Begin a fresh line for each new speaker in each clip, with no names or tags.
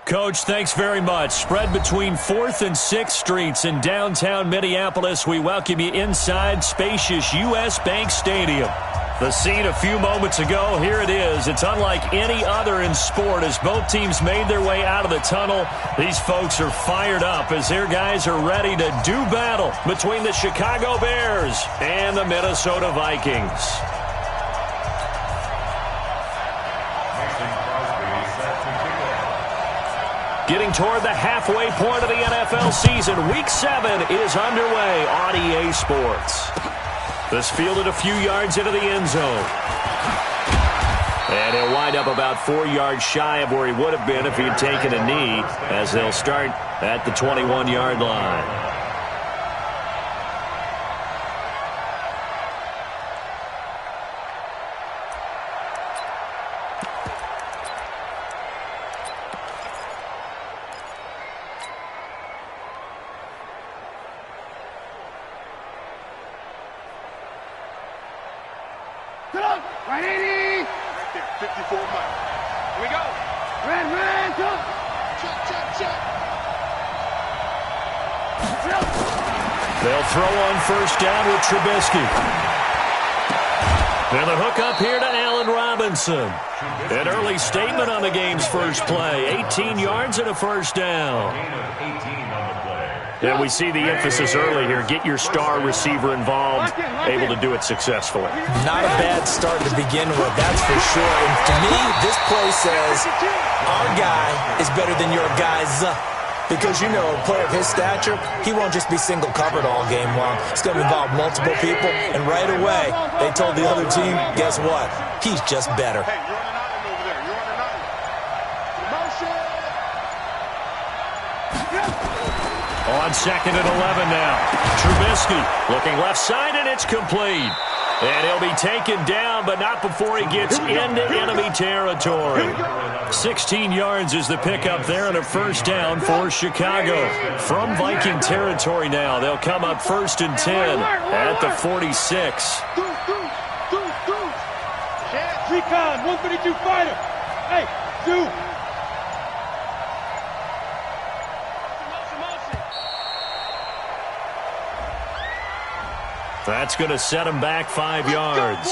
Coach, thanks very much. Spread between 4th and 6th Streets in downtown Minneapolis. We welcome you inside spacious U.S. Bank Stadium. The scene a few moments ago, here it is. It's unlike any other in sport as both teams made their way out of the tunnel. These folks are fired up as their guys are ready to do battle between the Chicago Bears and the Minnesota Vikings. Getting toward the halfway point of the NFL season, Week 7 is underway on EA Sports. This fielded a few yards into the end zone. And he'll wind up about 4 yards shy of where he would have been if he had taken a knee, as they'll start at the 21-yard line.
Right 80. Right there, 54 Mike. Here we go. Red, jump. Check.
They'll throw on first down with Trubisky. And the hook up here to Allen Robinson. An early statement on the game's first play. 18 yards and a first down. And we see the emphasis early here. Get your star receiver involved, able to do it successfully.
Not a bad start to begin with, that's for sure. And to me, this play says our guy is better than your guy's. Because, you know, a player of his stature, he won't just be single covered all game long. It's going to involve multiple people. And right away, they told the other team, guess what? He's just better.
Hey, you're on an island over there. You're on an island. Motion.
On 2nd and 11 now. Trubisky looking left side, and it's complete. And he'll be taken down, but not before he gets into enemy territory. 16 yards is the pickup there, and a first down for Chicago. From Viking territory now, they'll come up 1st and 10 at the 46.
Recon, 132 fighter. Hey, do.
That's going to set them back 5 yards.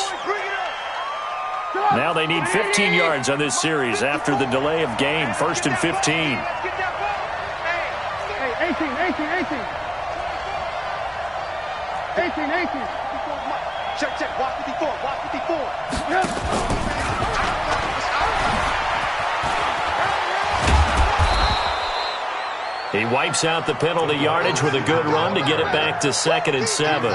Now they need 15 yards on this series after the delay of game. 1st and 15.
Hey, 18. 18. Check. Watch 54.
He wipes out the penalty yardage with a good run to get it back to 2nd and 7.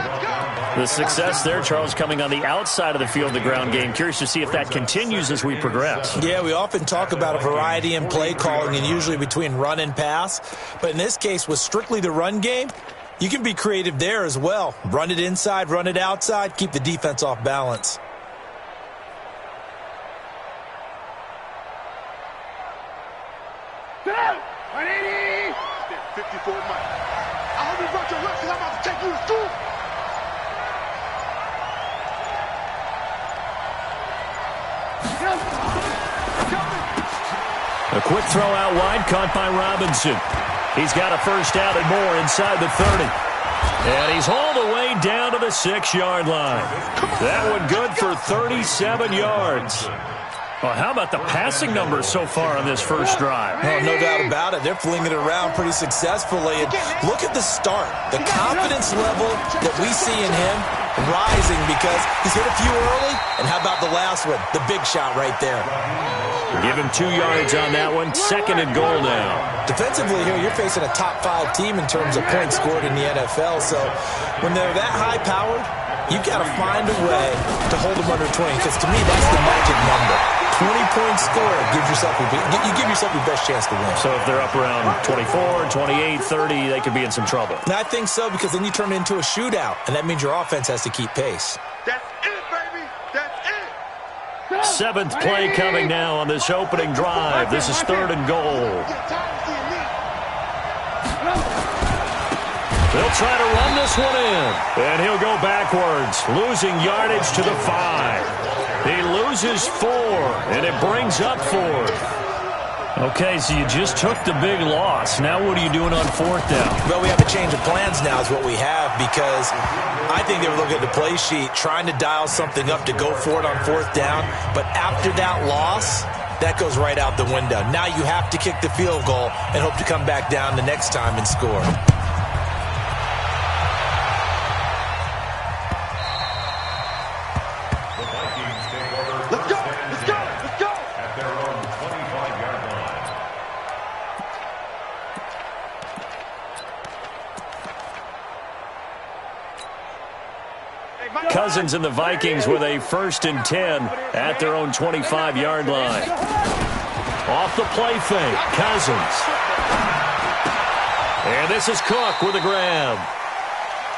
The success there, Charles, coming on the outside of the field, the ground game. Curious to see if that continues as we progress.
Yeah, we often talk about a variety in play calling and usually between run and pass. But in this case, with strictly the run game, you can be creative there as well. Run it inside, run it outside, keep the defense off balance.
Sit out! 180! 54 Mike. I hope you brought your lips because I'm about to take you to school.
A quick throw out wide, caught by Robinson. He's got a first down and more inside the 30. And he's hauled away down to the 6-yard line. That one good for 37 yards. Well, how about the passing numbers so far on this first drive?
Oh, no doubt about it. They're flinging it around pretty successfully. And look at the start. The confidence level that we see in him rising because he's hit a few early. And how about the last one? The big shot right there.
Give him 2 yards on that one. 2nd and goal now.
Defensively here, you're facing a top 5 team in terms of points scored in the NFL. So when they're that high-powered, you've got to find a way to hold them under 20. Because to me, that's the magic number. 20-point score, you give yourself your best chance to win.
So if they're up around 24, 28, 30, they could be in some trouble.
And I think so, because then you turn it into a shootout, and that means your offense has to keep pace.
That's it, baby. That's it.
7th play coming now on this opening drive. This is 3rd and goal. They'll try to run this one in. And he'll go backwards, losing yardage to the 5. He loses loses 4, and it brings up 4th. Okay, so you just took the big loss. Now what are you doing on 4th down?
Well, we have a change of plans now is what we have, because I think they were looking at the play sheet, trying to dial something up to go for it on 4th down. But after that loss, that goes right out the window. Now you have to kick the field goal and hope to come back down the next time and score.
Cousins and the Vikings with a 1st and 10 at their own 25-yard line. Off the play fake, Cousins. And this is Cook with a grab.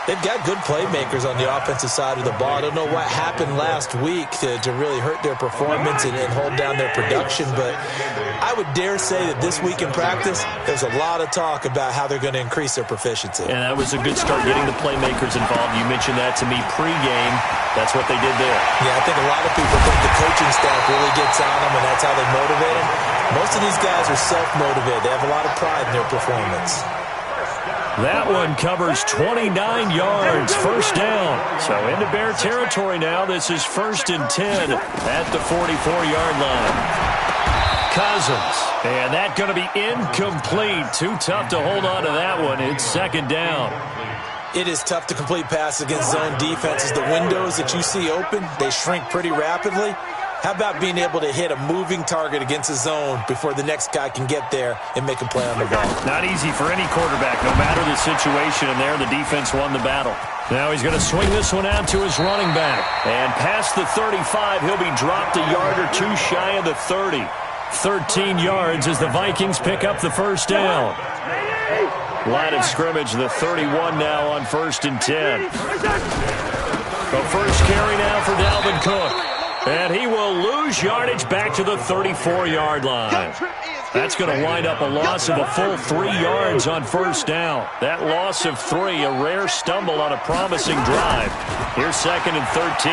They've got good playmakers on the offensive side of the ball. I don't know what happened last week to really hurt their performance and hold down their production, but I would dare say that this week in practice, there's a lot of talk about how they're going to increase their proficiency.
And that was a good start, getting the playmakers involved. You mentioned that to me pregame. That's what they did there.
Yeah, I think a lot of people think the coaching staff really gets on them, and that's how they motivate them. Most of these guys are self-motivated. They have a lot of pride in their performance.
That one covers 29 yards, 1st down. So into Bear territory now. This is 1st and 10 at the 44-yard line. Cousins, and that going to be incomplete. Too tough to hold on to that one. It's 2nd down.
It is tough to complete passes against zone defenses. The windows that you see open, they shrink pretty rapidly. How about being able to hit a moving target against a zone before the next guy can get there and make a play on the ball?
Not easy for any quarterback, no matter the situation. And there, the defense won the battle. Now he's going to swing this one out to his running back. And past the 35, he'll be dropped a yard or 2 shy of the 30. 13 yards as the Vikings pick up the 1st down. Line of scrimmage, the 31 now on 1st and 10. The first carry now for Dalvin Cook. And he will lose yardage back to the 34-yard line. That's going to wind up a loss of a full 3 yards on 1st down. That loss of 3, a rare stumble on a promising drive. Here's 2nd and 13.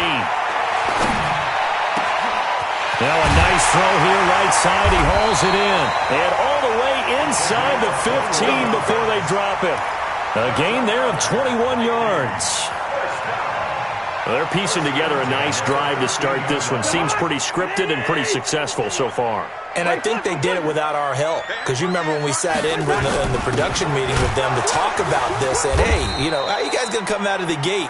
Now a nice throw here, right side. He hauls it in. And all the way inside the 15 before they drop it. A gain there of 21 yards. They're piecing together a nice drive to start this one. Seems pretty scripted and pretty successful so far.
And I think they did it without our help. Because you remember when we sat in the production meeting with them to talk about this. And, hey, you know, how are you guys going to come out of the gate?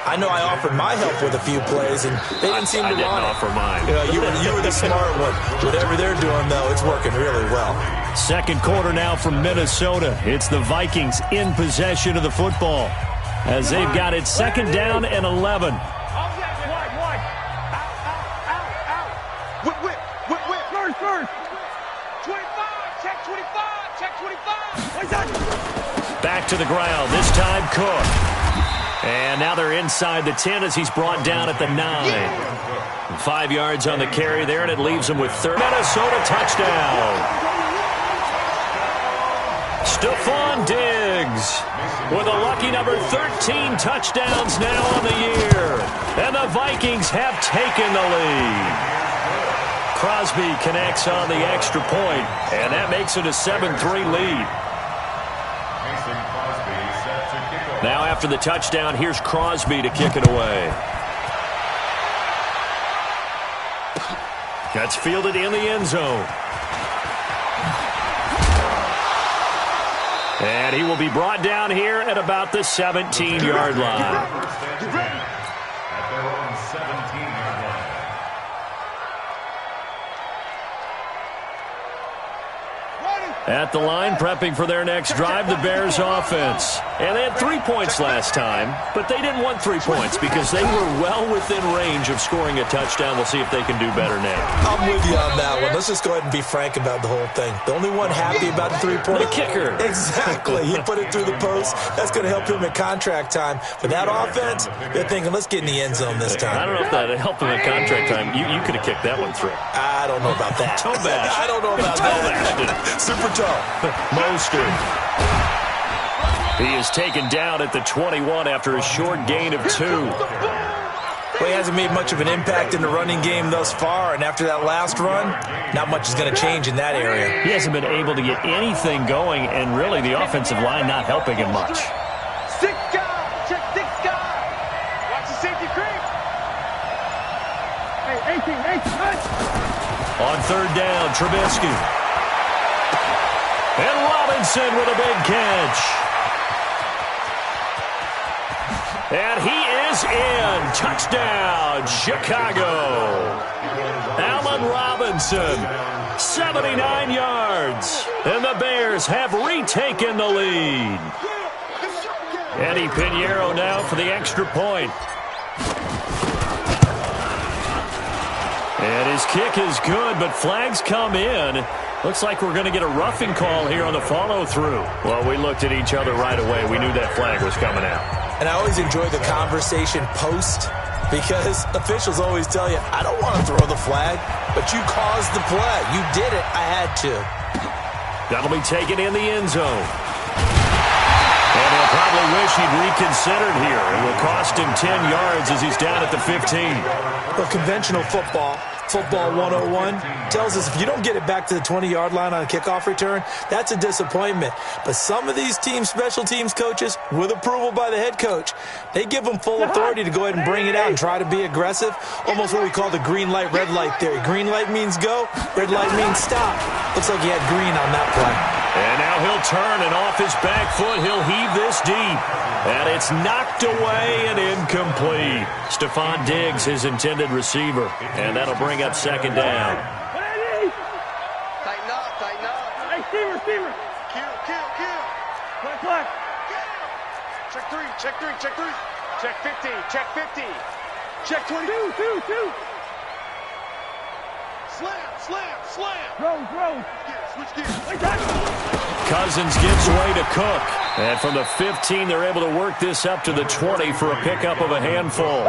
I know I offered my help with a few plays, and they didn't seem to want it.
I didn't offer mine.
You know, you were the smart one. Whatever they're doing, though, it's working really well.
2nd quarter now from Minnesota. It's the Vikings in possession of the football, as they've got it 2nd down and 11. Back to the ground, this time Cook. And now they're inside the 10 as he's brought down at the 9. 5 yards on the carry there, and it leaves him with 3rd. Minnesota touchdown. Stephon Diggs with a lucky number 13 touchdowns now on the year. And the Vikings have taken the lead. Crosby connects on the extra point, and that makes it a 7-3 lead. Now after the touchdown, here's Crosby to kick it away. That's fielded in the end zone. And he will be brought down here at about the 17-yard line. At the line, prepping for their next drive, the Bears offense. And they had 3 points last time, but they didn't want 3 points because they were well within range of scoring a touchdown. We'll see if they can do better now.
I'm with you on that one. Let's just go ahead and be frank about the whole thing. The only one happy about the 3-point.
The kicker.
Exactly. He put it through the post. That's going to help him at contract time. But that offense, they're thinking, let's get in the end zone this time.
I don't know if that helped him at contract time. You could have kicked that one through.
I don't know about that.
Toe bash.
I don't know about that. Super toe.
Mostert. He is taken down at the 21 after a short gain of 2.
Well, he hasn't made much of an impact in the running game thus far, and after that last run, not much is going to change in that area.
He hasn't been able to get anything going, and really the offensive line not helping him much.
6 guys. Check 6 guys. Watch the safety creep. Hey, 18.
On third down, Trubisky. And Robinson with a big catch. And he is in. Touchdown, Chicago. Allen Robinson, 79 yards. And the Bears have retaken the lead. Eddie Pinheiro now for the extra point. And his kick is good, but flags come in. Looks like we're going to get a roughing call here on the follow-through. Well, we looked at each other right away. We knew that flag was coming out.
And I always enjoy the conversation post because officials always tell you, I don't want to throw the flag, but you caused the play. You did it. I had to.
That'll be taken in the end zone. And he'll probably wish he'd reconsidered here. It will cost him 10 yards as he's down at the 15.
Well, conventional football 101, tells us if you don't get it back to the 20-yard line on a kickoff return, that's a disappointment. But some of these teams, special teams coaches, with approval by the head coach, they give them full authority to go ahead and bring it out and try to be aggressive, almost what we call the green light, red light theory. Green light means go, red light means stop. Looks like he had green on that play.
And now he'll turn, and off his back foot, he'll heave this deep. And it's knocked away and incomplete. Stephon Diggs, his intended receiver. And that'll bring up second down.
Tighten up, tighten up. Hey, receiver. Kill. Play. Check 3. Check 15, check 50. Check 22. Slam. Roll. Switch gears.
Cousins gives way to Cook. And from the 15, they're able to work this up to the 20 for a pickup of a handful.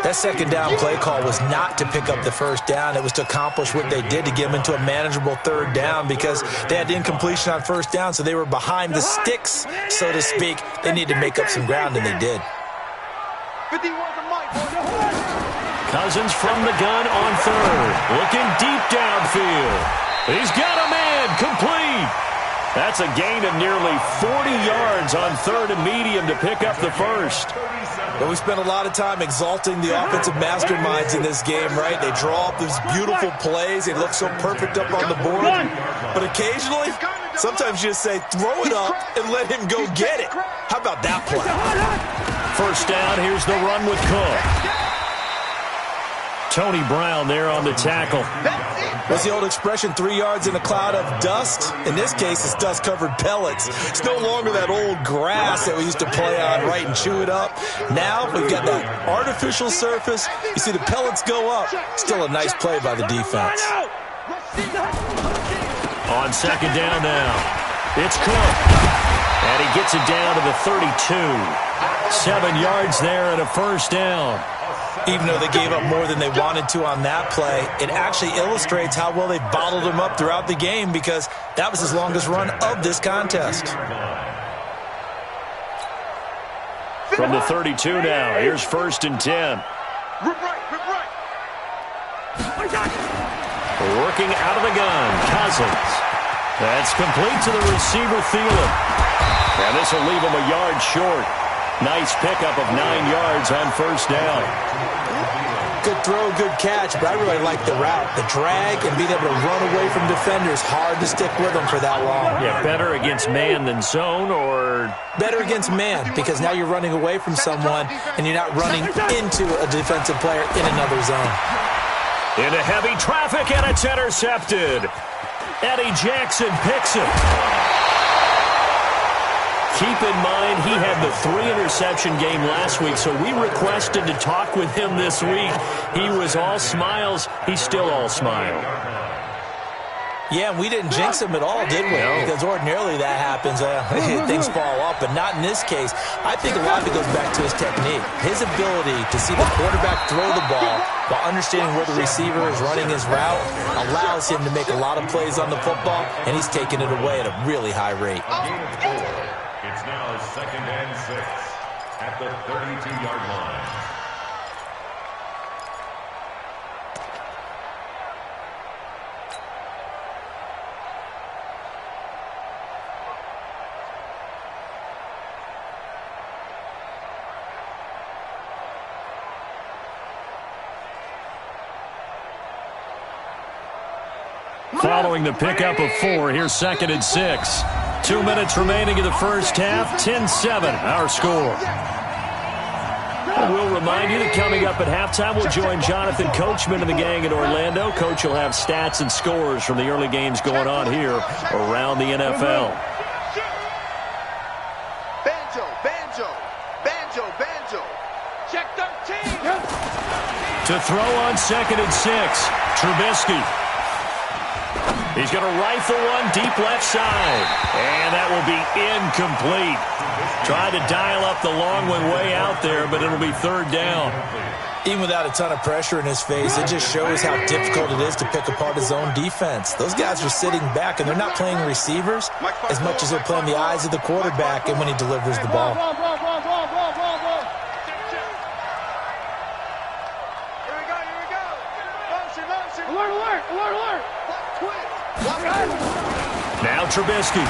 That second down play call was not to pick up the first down. It was to accomplish what they did to get them into a manageable third down because they had incompletion on first down, so they were behind the sticks, so to speak. They needed to make up some ground, and they did.
51 to Mike.
Cousins from the gun on third. Looking deep downfield. He's got a man complete. That's a gain of nearly 40 yards on third and medium to pick up the first.
But we spent a lot of time exalting the offensive masterminds in this game, right? They draw up these beautiful plays. They look so perfect up on the board. But occasionally, sometimes you just say, throw it up and let him go get it. How about that play?
First down, here's the run with Cook. Tony Brown there on the tackle.
What's the old expression, 3 yards in a cloud of dust? In this case, it's dust-covered pellets. It's no longer that old grass that we used to play on, right, and chew it up. Now we've got that artificial surface. You see the pellets go up. Still a nice play by the defense.
On second down now, it's Cook. And he gets it down to the 32. 7 yards there and a first down.
Even though they gave up more than they wanted to on that play, it actually illustrates how well they bottled him up throughout the game because that was his longest run of this contest.
From the 32 now, here's first and 10.
Rip right.
Working out of the gun, Cousins. That's complete to the receiver, Thielen. And this will leave him a yard short. Nice pickup of 9 yards on first down.
Good throw, good catch, but I really like the route. The drag and being able to run away from defenders, hard to stick with them for that long.
Yeah, better against man than zone, or?
Better against man, because now you're running away from someone and you're not running into a defensive player in another zone.
Into heavy traffic, and it's intercepted. Eddie Jackson picks it. Keep in mind, he had the 3-interception game last week, so we requested to talk with him this week. He was all smiles. He's still all smile.
Yeah, we didn't jinx him at all, did we?
No.
Because ordinarily that happens. Things fall off, but not in this case. I think a lot of it goes back to his technique. His ability to see the quarterback throw the ball while understanding where the receiver is running his route allows him to make a lot of plays on the football, and he's taking it away at a really high rate.
It's now 2nd and 6 at the 32-yard line.
Following the pickup of 4, here's 2nd and 6. 2 minutes remaining in the first half. 10-7, our score. We'll remind you that coming up at halftime, we'll join Jonathan Coachman and the gang in Orlando. Coach will have stats and scores from the early games going on here around the NFL.
Banjo, banjo, banjo, banjo. Check 13.
To throw on 2nd and 6, Trubisky. He's going to rifle one deep left side, and that will be incomplete. Tried to dial up the long one way out there, but it'll be 3rd down.
Even without a ton of pressure in his face, it just shows how difficult it is to pick apart his own defense. Those guys are sitting back, and they're not playing receivers as much as they're playing the eyes of the quarterback and when he delivers the ball.
Here we go. Motion. Alert.
Now Trubisky.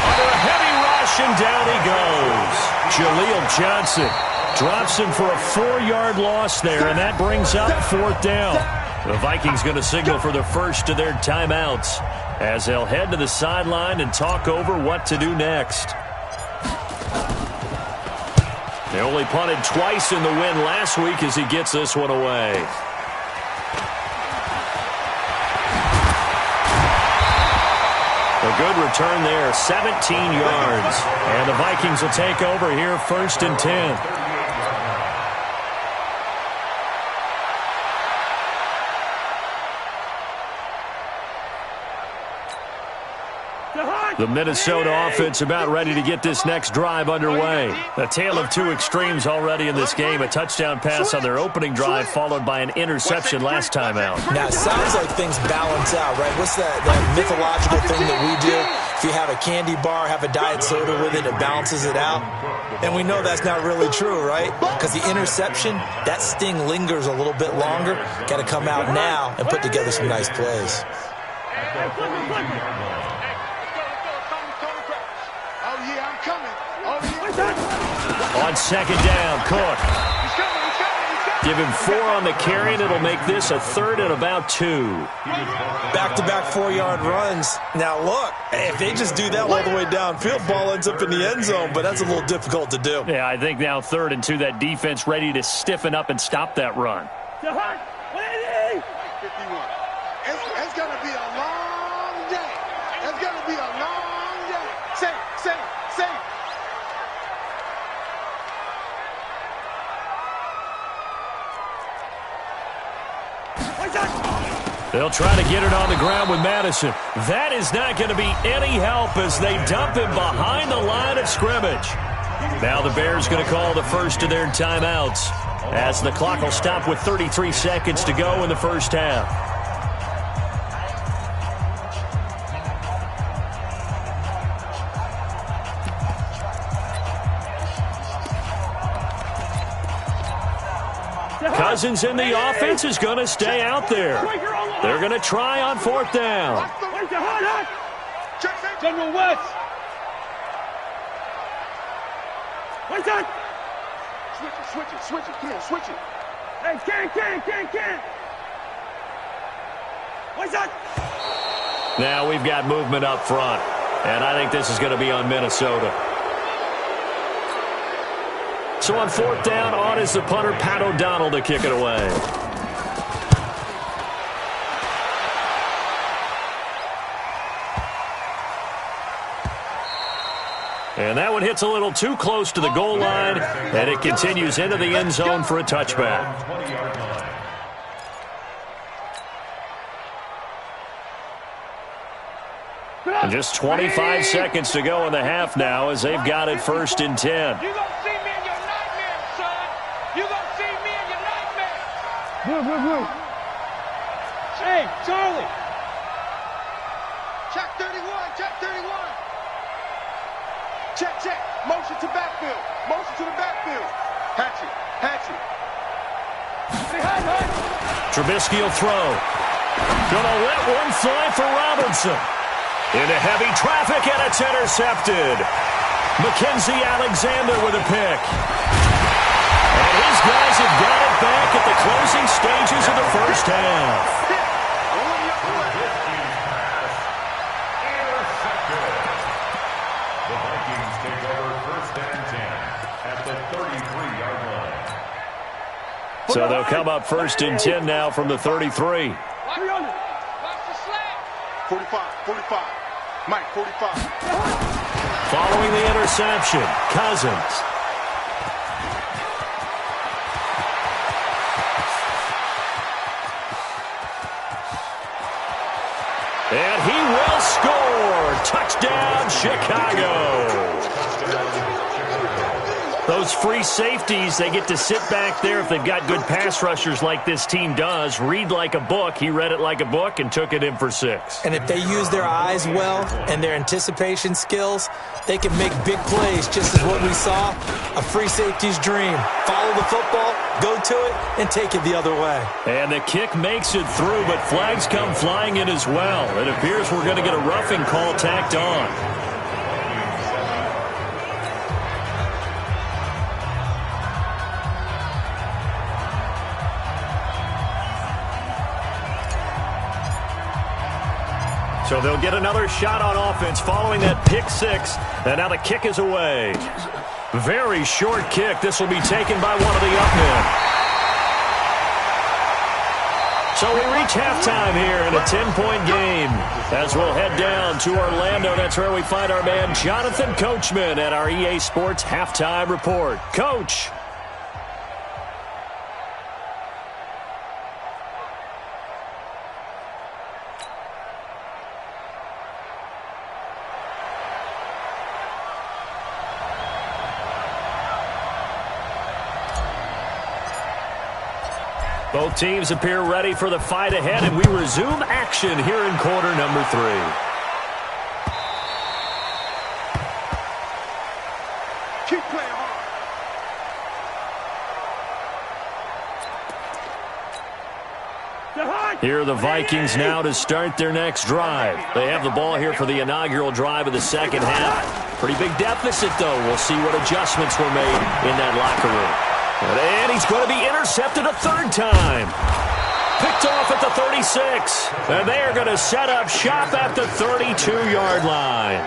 Under a heavy rush, and down he goes. Jaleel Johnson drops him for a 4-yard loss there, and that brings up 4th down. The Vikings going to signal for the first of their timeouts as they'll head to the sideline and talk over what to do next. They only punted twice in the win last week as he gets this one away. A good return there, 17 yards. And the Vikings will take over here, 1st and 10. The Minnesota offense about ready to get this next drive underway. A tale of 2 extremes already in this game. A touchdown pass on their opening drive followed by an interception last time out.
Now, it sounds like things balance out, right? What's that mythological thing that we do? If you have a candy bar, have a diet soda with it, it balances it out. And we know that's not really true, right? Because the interception, that sting lingers a little bit longer. Got to come out now and put together some nice plays.
On 2nd down, Cook. Give him 4 on the carry, and it'll make this a 3rd and about 2.
Back-to-back 4-yard runs. Now, look, if they just do that all the way downfield, ball ends up in the end zone, but that's a little difficult to do.
Yeah, I think now 3rd and 2, that defense ready to stiffen up and stop that run.
51. It's going to be a long day. It's going to be a long day. Say.
They'll try to get it on the ground with Madison. That is not going to be any help as they dump him behind the line of scrimmage. Now the Bears going to call the first of their timeouts as the clock will stop with 33 seconds to go in the first half. Cousins in the offense is going to stay out there. They're going to try on 4th down.
General West. Switch it. Switch it. Hey, can.
Now we've got movement up front, and I think this is going to be on Minnesota. So on 4th down, on is the punter, Pat O'Donnell, to kick it away. And that one hits a little too close to the goal line, and it continues into the end zone for a touchback. And just 25 seconds to go in the half now as they've got it 1st and 10.
Blue. Hey, Charlie. Check 31. Check. Motion to the backfield. Hatchet.
Trubisky will throw. Gonna let one fly for Robinson. Into heavy traffic, and it's intercepted. Mackenzie Alexander with a pick. And his guys have got it back at the closing stages of the first half. So they'll come up 1st and 10 now from the 33.
45. Mike, 45.
Following the interception, Cousins. And he will score. Touchdown, Chicago. Those free safeties, they get to sit back there if they've got good pass rushers like this team does. Read like a book. He read it like a book and took it in for 6.
And if they use their eyes well and their anticipation skills, they can make big plays, just as what we saw. A free safety's dream. Follow the football, go to it, and take it the other way.
And the kick makes it through, but flags come flying in as well. It appears we're going to get a roughing call tacked on. So they'll get another shot on offense following that pick 6. And now the kick is away. Very short kick. This will be taken by one of the up men. So we reach halftime here in a 10-point game. As we'll head down to Orlando, that's where we find our man Jonathan Coachman at our EA Sports Halftime Report. Coach. Both teams appear ready for the fight ahead, and we resume action here in quarter number 3.
Keep playing hard.
Here are the Vikings now to start their next drive. They have the ball here for the inaugural drive of the second half. Pretty big deficit, though. We'll see what adjustments were made in that locker room. And he's going to be intercepted a 3rd time. Picked off at the 36. And they are going to set up shop at the 32-yard line.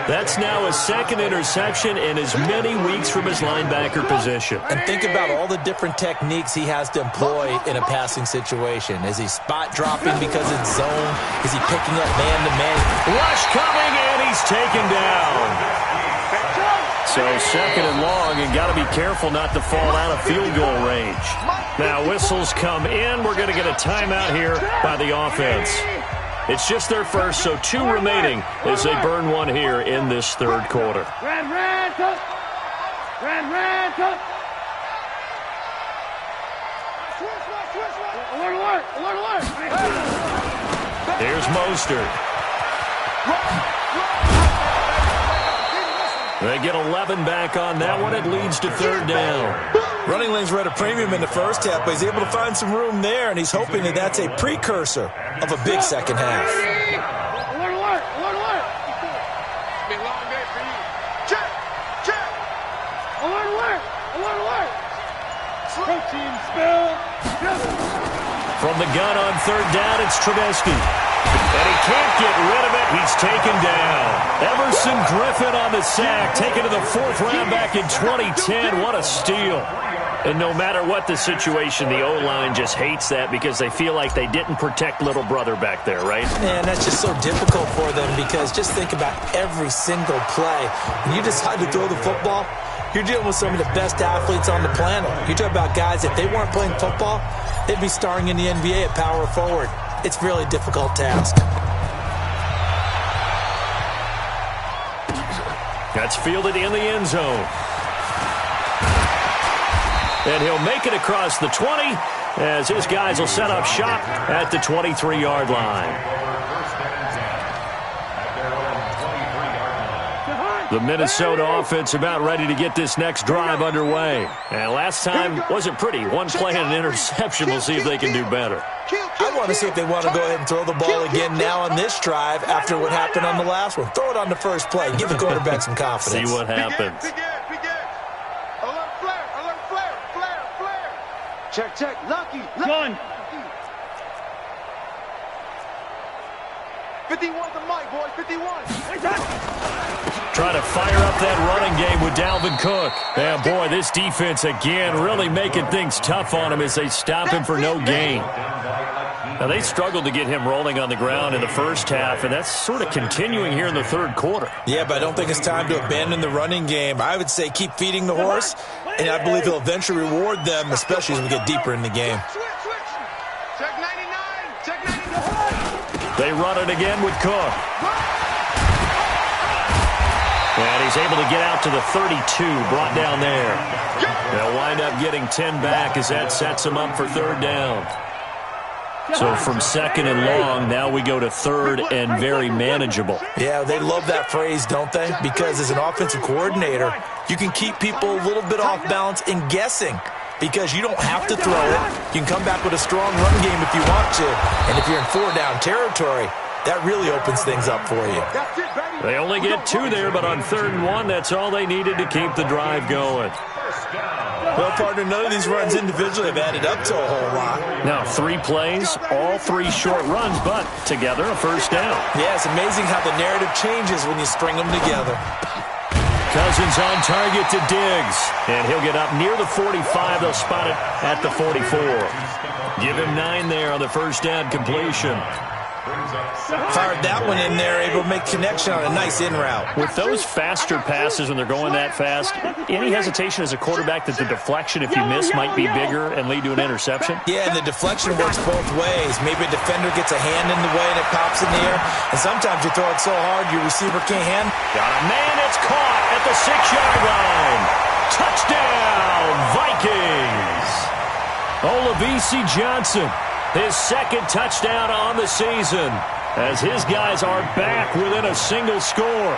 That's now his 2nd interception in as many weeks from his linebacker position.
And think about all the different techniques he has to employ in a passing situation. Is he spot dropping because it's zone? Is he picking up man-to-man?
Rush coming, and he's taken down. So 2nd and long, and got to be careful not to fall out of field goal range. Now whistles come in. We're going to get a timeout here by the offense. It's just their first, so 2 remaining as they burn one here in this 3rd quarter.
Red, tuck. Alert.
Here's Mostert. They get 11 back on that one. It leads to 3rd down.
Running lanes were at a premium in the first half, but he's able to find some room there, and he's hoping that that's a precursor of a big second half.
Alert. Be a long day for you. Check. Alert. Protein spill.
From the gun on 3rd down, it's Trubisky. And he can't get rid of it. He's taken down. Everson Griffin on the sack, taken to the 4th round back in 2010. What a steal. And no matter what the situation, the O-line just hates that because they feel like they didn't protect little brother back there, right?
Man, that's just so difficult for them because just think about every single play. When you decide to throw the football, you're dealing with some of the best athletes on the planet. You talk about guys, if they weren't playing football, they'd be starring in the NBA at power forward. It's a really difficult task.
That's fielded in the end zone. And he'll make it across the 20 as his guys will set up shop at the 23-yard line. The Minnesota offense about ready to get this next drive underway. And last time wasn't pretty. One play and an interception. We'll see if they can do better.
I want to see if they want to go ahead and throw the ball again now on this drive after what happened on the last one. Throw it on the first play. Give the quarterback some confidence.
See what happens.
Alert flare. Check. Lucky.
Gun.
51 the mic, boys. 51.
Trying to fire up that running game with Dalvin Cook. And, boy, this defense, again, really making things tough on him as they stop him for no gain. Now, they struggled to get him rolling on the ground in the first half, and that's sort of continuing here in the third quarter.
Yeah, but I don't think it's time to abandon the running game. I would say keep feeding the horse, and I believe he'll eventually reward them, especially as we get deeper in the game.
Check 99. Check 99.
They run it again with Cook. And he's able to get out to the 32, brought down there. They'll wind up getting 10 back as that sets him up for third down. So from second and long, now we go to third and very manageable.
Yeah, they love that phrase, don't they? Because as an offensive coordinator, you can keep people a little bit off balance and guessing because you don't have to throw it. You can come back with a strong run game if you want to. And if you're in four-down territory, that really opens things up for you.
They only get 2 there, but on third and 1, that's all they needed to keep the drive going.
Well, partner, none of these runs individually have added up to a whole lot.
Now, 3 plays, all 3 short runs, but together a first down.
Yeah, it's amazing how the narrative changes when you string them together.
Cousins on target to Diggs, and he'll get up near the 45. They'll spot it at the 44. Give him 9 there on the first down completion.
Fired that one in there, able to make connection on a nice in route.
With those faster passes when they're going that fast, any hesitation as a quarterback that the deflection, if you miss, might be bigger and lead to an interception?
Yeah, and the deflection works both ways. Maybe a defender gets a hand in the way and it pops in the air, and sometimes you throw it so hard your receiver can't handle.
Got a man that's caught at the 6-yard line. Touchdown, Vikings! Olabisi Johnson, his second touchdown on the season, as his guys are back within a single score.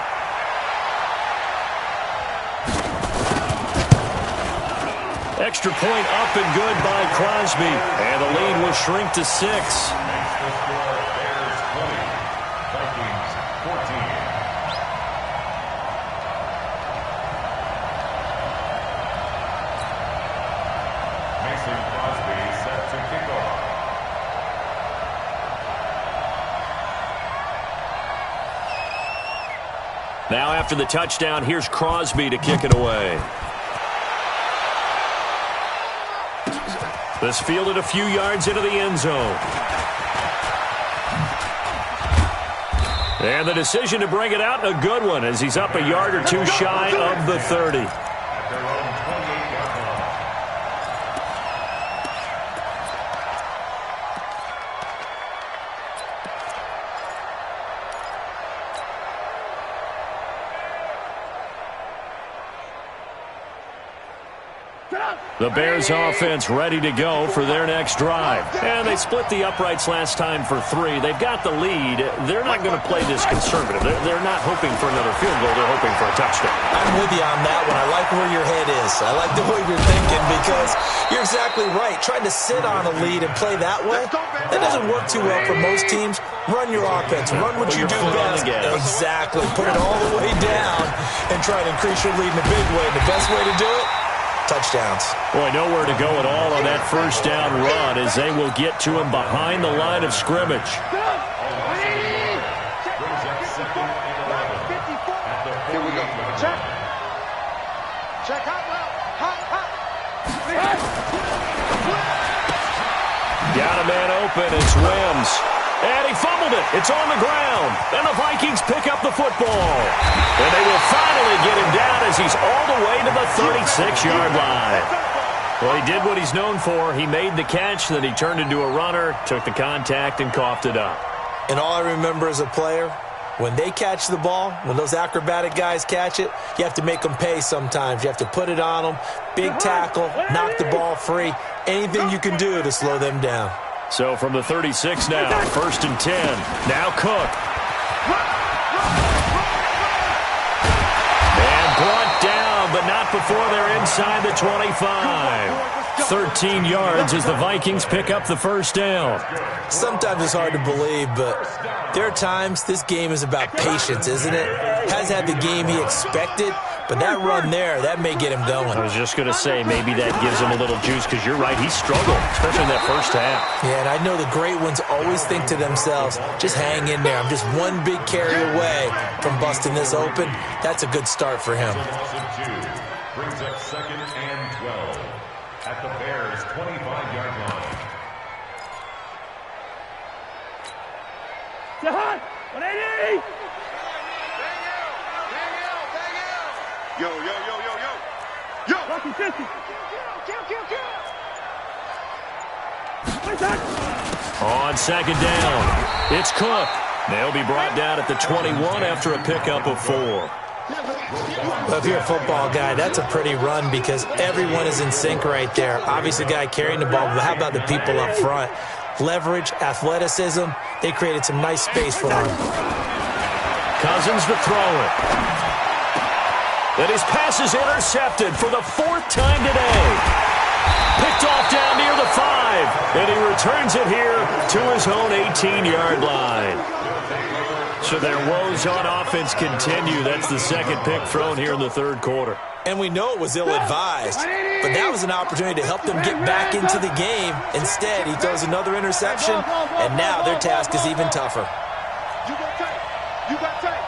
Extra point up and good by Crosby, and the lead will shrink to 6. Now after the touchdown, here's Crosby to kick it away. This fielded a few yards into the end zone. And the decision to bring it out, a good one, as he's up a yard or 2 shy of the 30. The Bears offense ready to go for their next drive. And they split the uprights last time for 3. They've got the lead. They're not going to play this conservative. They're not hoping for another field goal. They're hoping for a touchdown.
I'm with you on that one. I like where your head is. I like the way you're thinking because you're exactly right. Trying to sit on a lead and play that way, that doesn't work too well for most teams. Run your offense. Run what you do best. Exactly. Put it all the way down and try to increase your lead in a big way. The best way to do it, touchdowns.
Boy, nowhere to go at all on that first down run as they will get to him behind the line of scrimmage.
Here we go. Check. Check out well.
Got a man open. It's Wims. And he fumbled it. It's on the ground. And the Vikings pick up the football. And they will finally get him down as he's all the way to the 36-yard line. Well, he did what he's known for. He made the catch, then he turned into a runner, took the contact, and coughed it up.
And all I remember as a player, when they catch the ball, when those acrobatic guys catch it, you have to make them pay sometimes. You have to put it on them, big tackle, knock the ball free, anything you can do to slow them down.
So from the 36 now, 1st and 10. Now Cook. And brought down, but not before they're inside the 25. 13 yards as the Vikings pick up the first down.
Sometimes it's hard to believe, but there are times this game is about patience, isn't it? Hasn't had the game he expected, But that run there, that may get him going.
I was just going to say, maybe that gives him a little juice, because you're right, he struggled, especially in that first half.
Yeah, and I know the great ones always think to themselves, just hang in there. I'm just one big carry away from busting this open. That's a good start for him.
Brings up 2nd and 12 at the Bears' 25-yard line.
Jahan, 180!
Yo, yo, yo, yo, yo. Yo!
Rocky 50.
On 2nd down, it's Cook. They'll be brought down at the 21 after a pickup of 4.
Well, if you're a football guy, that's a pretty run because everyone is in sync right there. Obviously, the guy carrying the ball, but how about the people up front? Leverage, athleticism, they created some nice space for him.
Cousins to throw it. And his pass is intercepted for the 4th time today. Picked off down near the 5. And he returns it here to his own 18-yard line. So their woes on offense continue. That's the 2nd pick thrown here in the 3rd quarter.
And we know it was ill-advised, but that was an opportunity to help them get back into the game. Instead, he throws another interception, and now their task is even tougher.
You got tight. You got tight.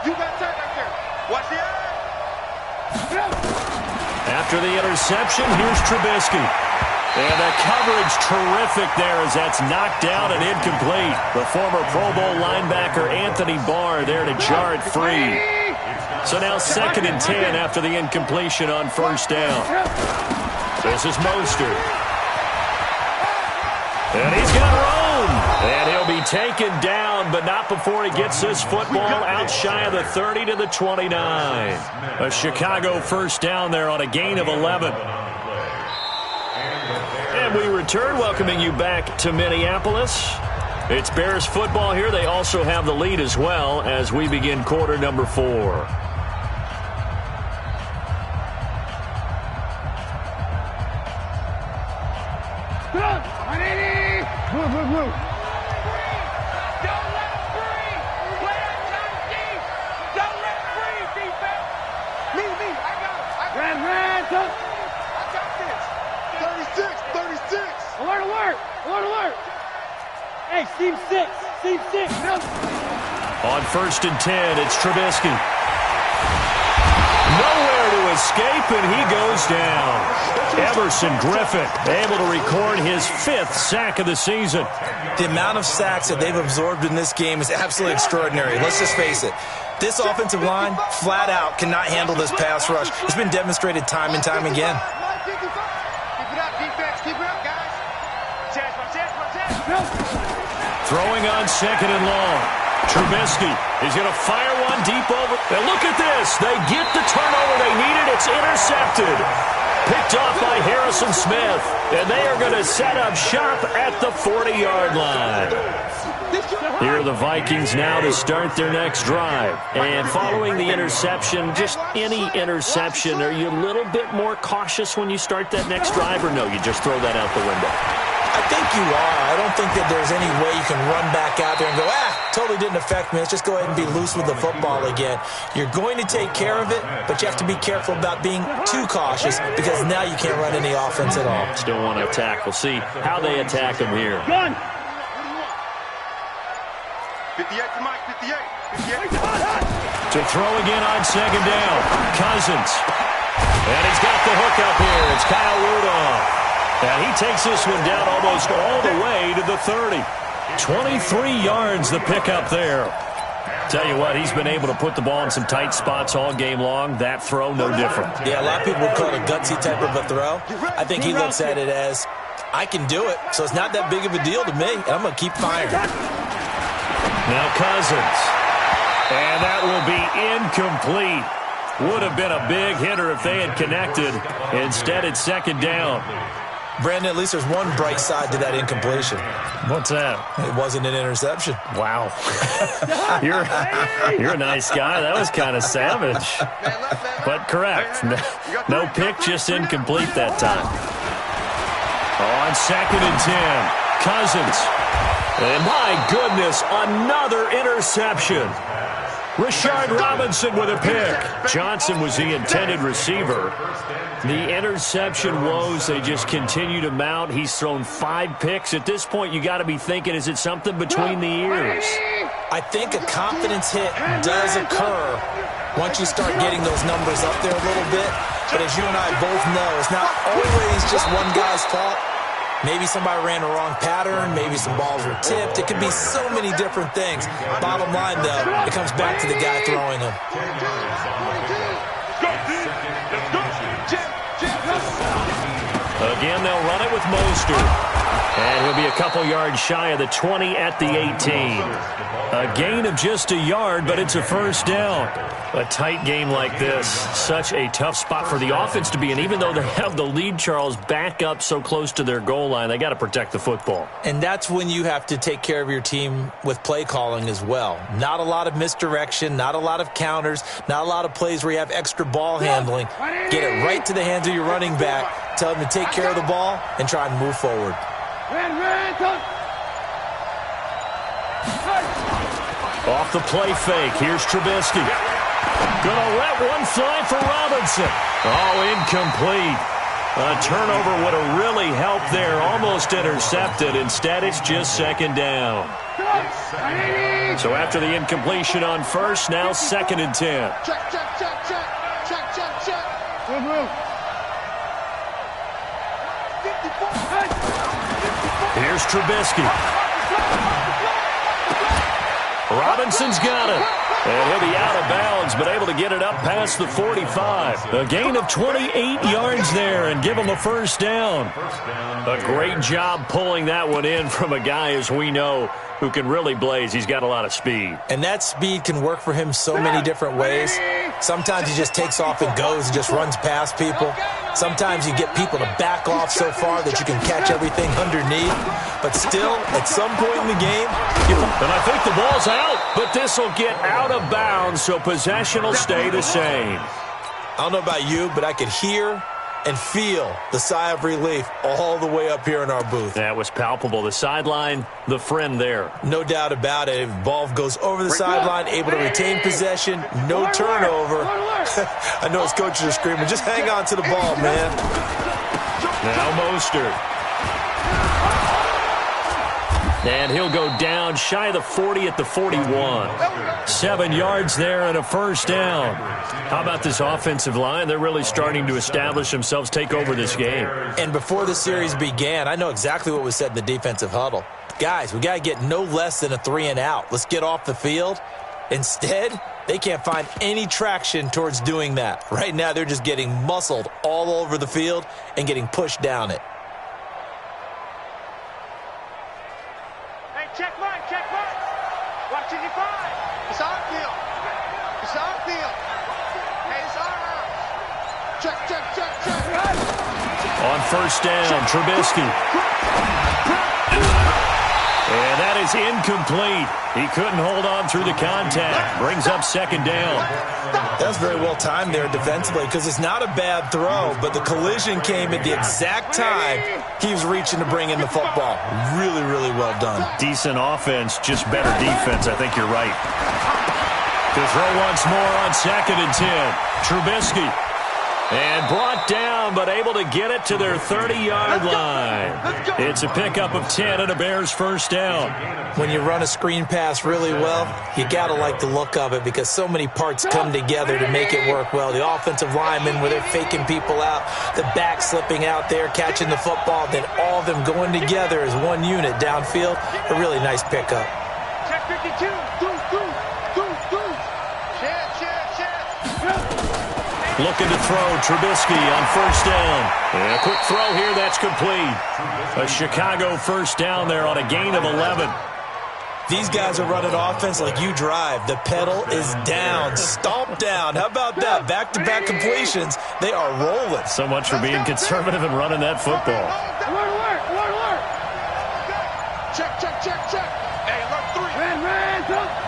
You got tight right there. Watch the eye.
After the interception, here's Trubisky. And the coverage terrific there as that's knocked down and incomplete. The former Pro Bowl linebacker Anthony Barr there to jar it free. So now 2nd and 10 after the incompletion on 1st down. This is Mostert. And he's got room. And he'll be taken down, but not before he gets this football out shy of the 30 to the 29. A Chicago 1st down there on a gain of 11. And we return, welcoming you back to Minneapolis. It's Bears football here. They also have the lead as well as we begin quarter number 4.
Hey, Team 6. Team 6.
On 1st and 10, it's Trubisky. Nowhere to escape, and he goes down. Everson Griffin able to record his 5th sack of the season.
The amount of sacks that they've absorbed in this game is absolutely extraordinary. Let's just face it. This offensive line, flat out, cannot handle this pass rush. It's been demonstrated time and time again.
Keep it up, defense. Keep it up, guys. Chance.
Throwing on 2nd and long. Trubisky is going to fire one deep over. And look at this. They get the turnover they needed. It's intercepted. Picked off by Harrison Smith. And they are going to set up shop at the 40-yard line. Here are the Vikings now to start their next drive. And following the interception, just any interception, are you a little bit more cautious when you start that next drive, or no, you just throw that out the window?
I think you are. I don't think that there's any way you can run back out there and go, totally didn't affect me. Let's just go ahead and be loose with the football again. You're going to take care of it, but you have to be careful about being too cautious because now you can't run any offense at all.
Still want to attack. We'll see how they attack him here.
Gun.
58 to Mike, 58. 58.
To throw again on 2nd down. Cousins. And he's got the hook up here. It's Kyle Rudolph. And he takes this one down almost all the way to the 30. 23 yards the pickup there. Tell you what, he's been able to put the ball in some tight spots all game long. That throw, no different.
Yeah, a lot of people would call it a gutsy type of a throw. I think he looks at it as, I can do it, so it's not that big of a deal to me, and I'm going to keep firing.
Now Cousins. And that will be incomplete. Would have been a big hitter if they had connected. Instead, it's 2nd down.
Brandon, at least there's one bright side to that incompletion.
What's that?
It wasn't an interception.
Wow. You're a nice guy. That was kind of savage. But correct. No pick, just incomplete that time. On 2nd and 10, Cousins. And my goodness, another interception. Rashard Robinson with a pick. Johnson was the intended receiver. The interception woes, they just continue to mount. He's thrown 5 picks. At this point, you got to be thinking, is it something between the ears?
I think a confidence hit does occur once you start getting those numbers up there a little bit. But as you and I both know, it's not always just one guy's fault. Maybe somebody ran a wrong pattern. Maybe some balls were tipped. It could be so many different things. Bottom line, though, it comes back to the guy throwing them.
Again, they'll run it with Mostert. And he'll be a couple yards shy of the 20 at the 18. A gain of just a yard, but it's a first down. A tight game like this, such a tough spot for the offense to be in. Even though they have the lead, Charles, back up so close to their goal line, they got to protect the football.
And that's when you have to take care of your team with play calling as well. Not a lot of misdirection, not a lot of counters, not a lot of plays where you have extra ball handling. Get it right to the hands of your running back, tell him to take care of the ball, and try and move forward.
Off the play fake, here's Trubisky. Gonna let one fly for Robinson. Oh, incomplete. A turnover would have really helped there. Almost intercepted. Instead, it's just second down. So after the incompletion on first, now 2nd and 10.
Check, check, check, check. Check, check, check. Move.
Here's Trubisky. Robinson's got it. And he'll be out of bounds, but able to get it up past the 45. A gain of 28 yards there and give him a first down. A great job pulling that one in from a guy, as we know, who can really blaze. He's got a lot of speed.
And that speed can work for him so many different ways. Sometimes he just takes off and goes and just runs past people. Sometimes you get people to back off so far that you can catch everything underneath. But still, at some point in the game,
and I think the ball's out, but this will get out of bounds, so possession will stay the same.
I don't know about you, but I could hear and feel the sigh of relief all the way up here in our booth.
That was palpable. The sideline, the friend there.
No doubt about it. If ball goes over the sideline, able to retain possession, no turnover. I know his coaches are screaming, just hang on to the ball, man.
Now Mostert. And he'll go down shy of the 40 at the 41. 7 yards there and a first down. How about this offensive line? They're really starting to establish themselves, take over this game.
And before the series began, I know exactly what was said in the defensive huddle. Guys, we got to get no less than a 3 and out. Let's get off the field. Instead, they can't find any traction towards doing that. Right now, they're just getting muscled all over the field and getting pushed down it.
Check Mike. Watch it, 5.
It's our field. It's our field. Hey, it's our house. Check.
On first down, Trubisky. And that is incomplete. He couldn't hold on through the contact. Brings up second down.
That was very well timed there defensively because it's not a bad throw, but the collision came at the exact time he was reaching to bring in the football. Really, really well done.
Decent offense, just better defense. I think you're right. To throw once more on 2nd and 10. Trubisky. And brought down, but able to get it to their 30-yard line. It's a pickup of 10 and a Bears first down.
When you run a screen pass really well, you got to like the look of it because so many parts come together to make it work well. The offensive linemen, where they're faking people out, the back slipping out there, catching the football, then all of them going together as one unit downfield. A really nice pickup.
Check 52.
Looking to throw, Trubisky on first down. And a quick throw here, that's complete. A Chicago first down there on a gain of 11.
These guys are running offense like you drive. The pedal is down, stomped down. How about that? Back-to-back completions. They are rolling.
So much for being conservative and running that football.
Check. Hey, alert 3.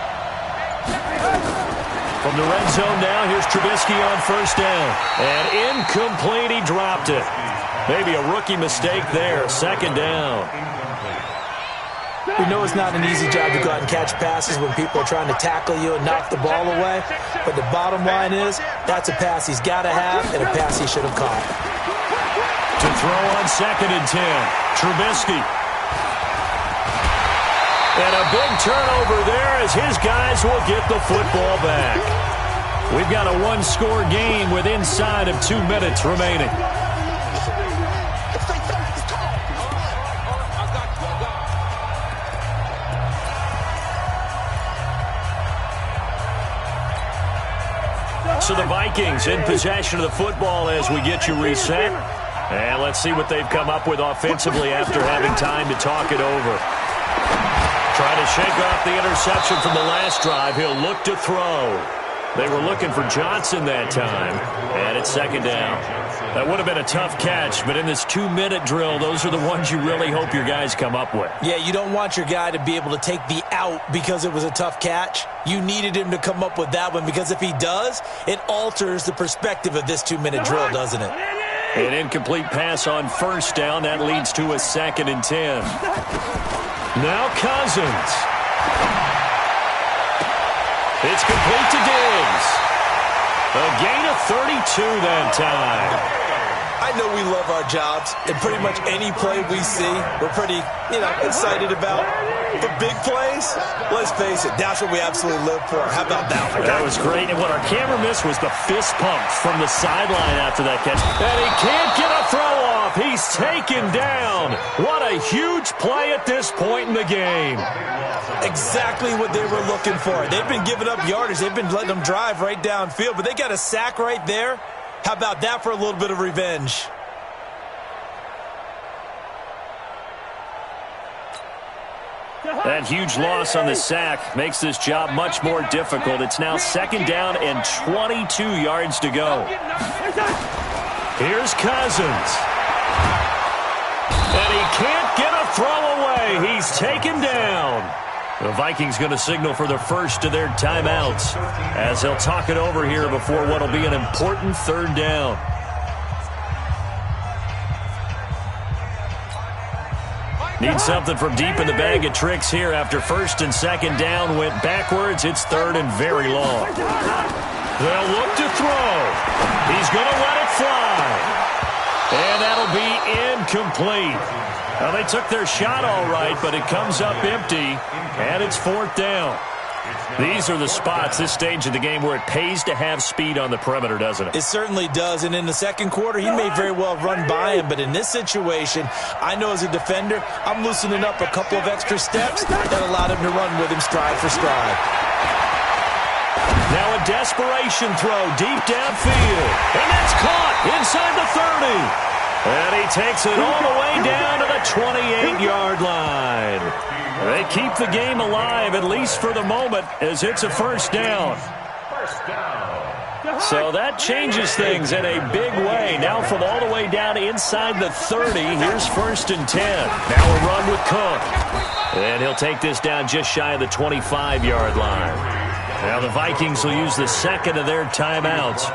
From the red zone now, here's Trubisky on first down. And incomplete, he dropped it. Maybe a rookie mistake there, second down.
We know it's not an easy job to go out and catch passes when people are trying to tackle you and knock the ball away. But the bottom line is, that's a pass he's got to have and a pass he should have caught.
To throw on 2nd and 10, Trubisky. And a big turnover there as his guys will get the football back. We've got a one-score game with inside of 2 minutes remaining. So the Vikings in possession of the football as we get you reset. And let's see what they've come up with offensively after having time to talk it over. Trying to shake off the interception from the last drive. He'll look to throw. They were looking for Johnson that time. And it's 2nd down. That would have been a tough catch, but in this 2-minute drill, those are the ones you really hope your guys come up with.
Yeah, you don't want your guy to be able to take the out because it was a tough catch. You needed him to come up with that one because if he does, it alters the perspective of this 2-minute drill, doesn't it?
An incomplete pass on 1st down. That leads to a 2nd and 10. Now Cousins. It's complete to Diggs. A gain of 32 that time.
I know we love our jobs, and pretty much any play we see, we're pretty, excited about. The big plays, let's face it, that's what we absolutely live for. How about that one?
That was great, and what our camera missed was the fist pump from the sideline after that catch. And he can't get a throw off. He's taken down. What a huge play at this point in the game.
Exactly what they were looking for. They've been giving up yardage. They've been letting them drive right downfield, but they got a sack right there. How about that for a little bit of revenge?
That huge loss on the sack makes this job much more difficult. It's now 2nd down and 22 yards to go. Here's Cousins. And he can't get a throw away. He's taken down. The Vikings going to signal for the first of their timeouts as they'll talk it over here before what will be an important 3rd down. Need something from deep in the bag of tricks here after 1st and 2nd down went backwards. It's 3rd and very long. They'll look to throw. He's going to let it fly. And that'll be incomplete. Well, they took their shot all right, but it comes up empty, and it's 4th down. These are the spots, this stage of the game, where it pays to have speed on the perimeter, doesn't it?
It certainly does, and in the 2nd quarter, he may very well run by him, but in this situation, I know as a defender, I'm loosening up a couple of extra steps that allowed him to run with him stride for stride.
Now a desperation throw deep downfield, and that's caught inside the 30. And he takes it all the way down to the 28-yard line. They keep the game alive, at least for the moment, as it's a 1st down. So that changes things in a big way. Now from all the way down inside the 30, here's 1st and 10. Now a run with Cook. And he'll take this down just shy of the 25-yard line. Now the Vikings will use the 2nd of their timeouts,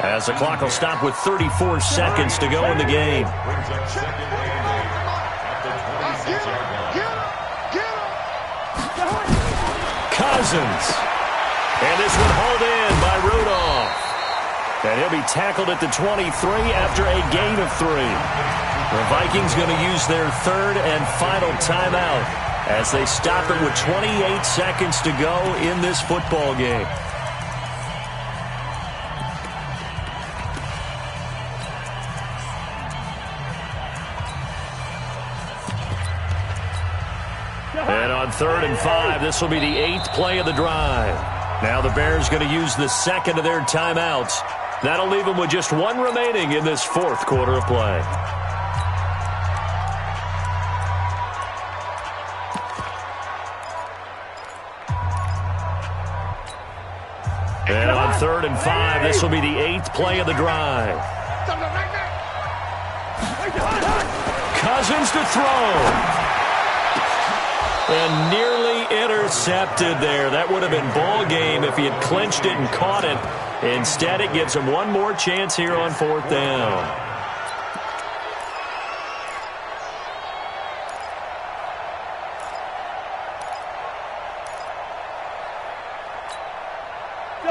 as the clock will stop with 34 seconds to go in the game. Cousins. And this one hauled in by Rudolph. And he'll be tackled at the 23 after a gain of 3. The Vikings going to use their 3rd and final timeout as they stop it with 28 seconds to go in this football game. And on 3rd and 5, this will be the 8th play of the drive. Now the Bears going to use the 2nd of their timeouts. That'll leave them with just 1 remaining in this 4th quarter of play. And on 3rd and 5, this will be the 8th play of the drive. Cousins to throw. And nearly intercepted there. That would have been ball game if he had clinched it and caught it. Instead, it gives him one more chance here on 4th down.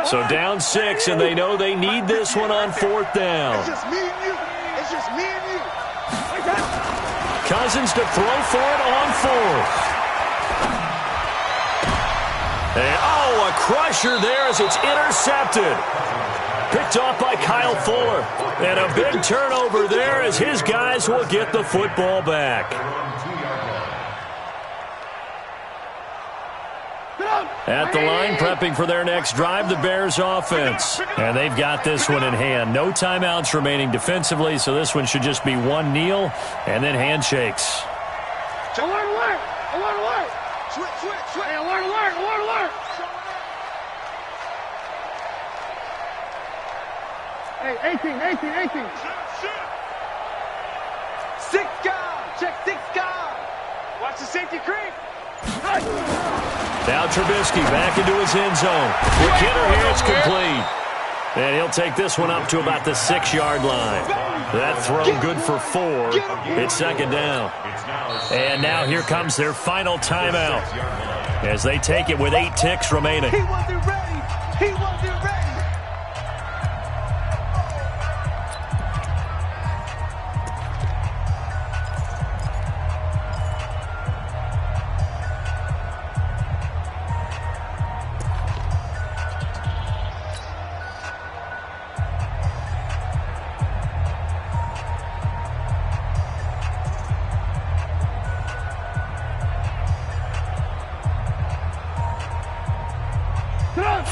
So down 6, and they know they need this one on 4th down.
It's just me and you. It's just me and you.
Cousins to throw for it on 4th. And, oh, a crusher there as it's intercepted. Picked off by Kyle Fuller. And a big turnover there as his guys will get the football back. At the line, prepping for their next drive, the Bears offense. And they've got this one in hand. No timeouts remaining defensively, so this one should just be one kneel and then handshakes.
Alert, alert! Alert, alert!
Switch.
Hey, alert, alert! Alert, alert! Hey, 18.
Six guard. Check 6 guard. Watch the safety creep.
Now Trubisky back into his end zone. McKinnon here, it's complete. And he'll take this one up to about the 6-yard line. That throw good for 4. It's 2nd down. And now here comes their final timeout as they take it with 8 ticks remaining.
He wasn't ready. He wasn't ready.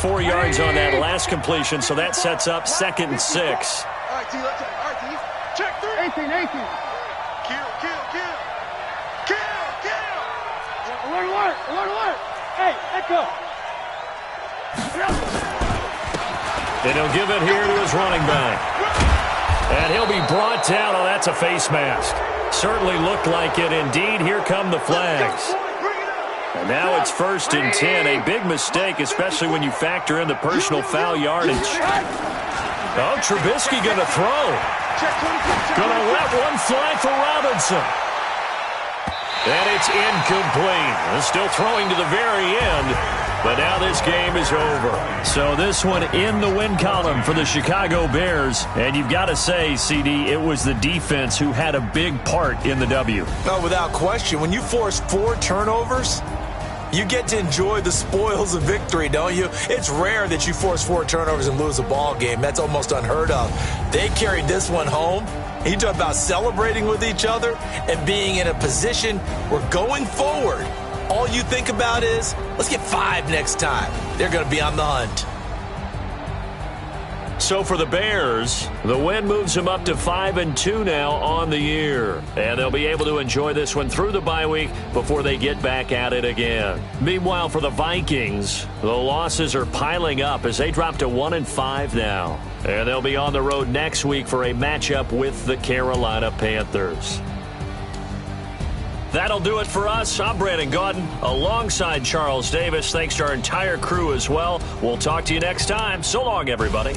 Four yards on that last completion, so that sets up 2nd and 6.
All right, T, let's check. All right, T. Check 3.
18.
Kill.
Alert, alert! Hey, echo!
And he'll give it here to his running back. And he'll be brought down. Oh, that's a face mask. Certainly looked like it. Indeed, here come the flags. And now it's 1st and 10. A big mistake, especially when you factor in the personal foul yardage. Oh, Trubisky going to throw. Going to let one fly for Robinson. And it's incomplete. Still throwing to the very end. But now this game is over. So this one in the win column for the Chicago Bears. And you've got to say, CD, it was the defense who had a big part in the W.
No, without question. When you force 4 turnovers, you get to enjoy the spoils of victory, don't you? It's rare that you force 4 turnovers and lose a ball game. That's almost unheard of. They carried this one home. You talk about celebrating with each other and being in a position where going forward, all you think about is, let's get 5 next time. They're going to be on the hunt.
So for the Bears, the win moves them up to 5-2 now on the year. And they'll be able to enjoy this one through the bye week before they get back at it again. Meanwhile, for the Vikings, the losses are piling up as they drop to 1-5 now. And they'll be on the road next week for a matchup with the Carolina Panthers. That'll do it for us. I'm Brandon Gaudin alongside Charles Davis. Thanks to our entire crew as well. We'll talk to you next time. So long, everybody.